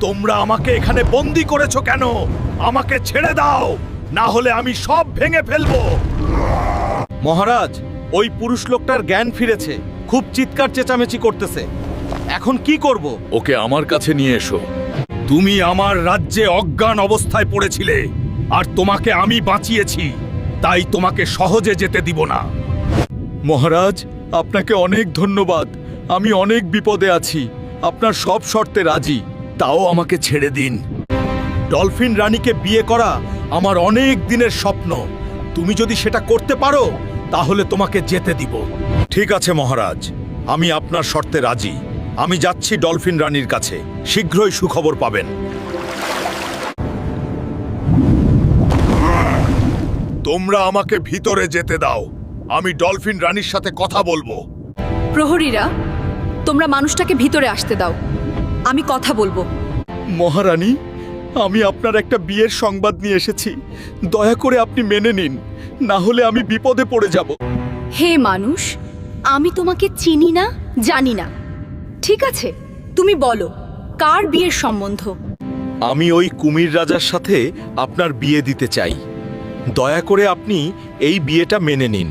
তোমরা আমাকে এখানে বন্দি করেছো কেন? আমাকে ছেড়ে দাও, না হলে আমি সব ভেঙে ফেলবো। মহারাজ, ওই পুরুষ লোকটার জ্ঞান ফিরেছে, খুব চিৎকার চেঁচামেচি করতেছে। এখন কি করব? ওকে আমার কাছে নিয়ে এসো। তুমি আমার রাজ্যে অজ্ঞান অবস্থায় পড়েছিলে, আর তোমাকে আমি বাঁচিয়েছি, তাই তোমাকে সহজে যেতে দিব না। মহারাজ, আপনাকে অনেক ধন্যবাদ। আমি অনেক বিপদে আছি, আপনার সব শর্তে রাজি। তাও আমাকে ছেড়ে দিন। ডলফিন রানীকে বিয়ে করা আমার অনেক দিনের স্বপ্ন। তুমি যদি সেটা করতে পারো তাহলে তোমাকে যেতে দিব। ঠিক আছে মহারাজ, আমি আপনার শর্তে রাজি। আমি যাচ্ছি ডলফিন রানীর কাছে, শীঘ্রই সুখবর পাবেন। তোমরা আমাকে ভিতরে যেতে দাও, আমি ডলফিন রানীর সাথে কথা বলবো। প্রহরীরা, তোমরা মানুষটাকে ভিতরে আসতে দাও, আমি কথা বলবো। মহারানী, আমি আপনার একটা বিয়ের সংবাদ নিয়ে এসেছি, দয়া করে আপনি মেনে নিন, না হলে আমি বিপদে পড়ে যাব। হে মানুষ, আমি তোমাকে চিনি না, জানি না। ঠিক আছে, তুমি বলো, কার বিয়ের সম্বন্ধ? আমি ওই কুমির রাজার সাথে আপনার বিয়ে দিতে চাই। দয়া করে আপনি এই বিয়েটা মেনে নিন।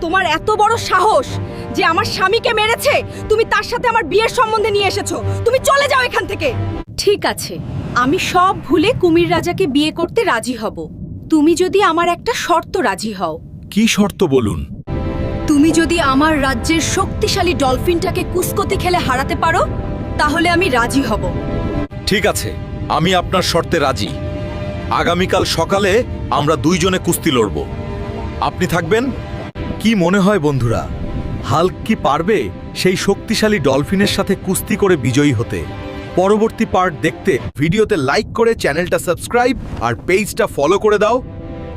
তোমার এত বড় সাহস যে আমার স্বামীকে মেরেছে তুমি তার সাথে আমার বিয়ের সম্বন্ধে নিয়ে এসেছো। তুমি চলে যাও এখান থেকে। ঠিক আছে, আমি সব ভুলে কুমির রাজাকে বিয়ে করতে রাজি হব, তুমি যদি আমার একটা শর্ত রাজি হও। কি শর্ত বলুন? তুমি যদি আমার রাজ্যের শক্তিশালী ডলফিনটাকে কুস্কতি খেলে হারাতে পারো তাহলে আমি রাজি হব। ঠিক আছে, আমি আপনার শর্তে রাজি। আগামীকাল সকালে আমরা দুইজনে কুস্তি লড়ব। আপনি থাকবেন? কি মনে হয় বন্ধুরা, হাল্ক কি পারবে সেই শক্তিশালী ডলফিনের সাথে কুস্তি করে বিজয়ী হতে? পরবর্তী পার্ট দেখতে ভিডিওতে লাইক করে চ্যানেলটা সাবস্ক্রাইব আর পেজটা ফলো করে দাও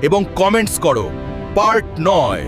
এবং কমেন্টস করো পার্ট 9।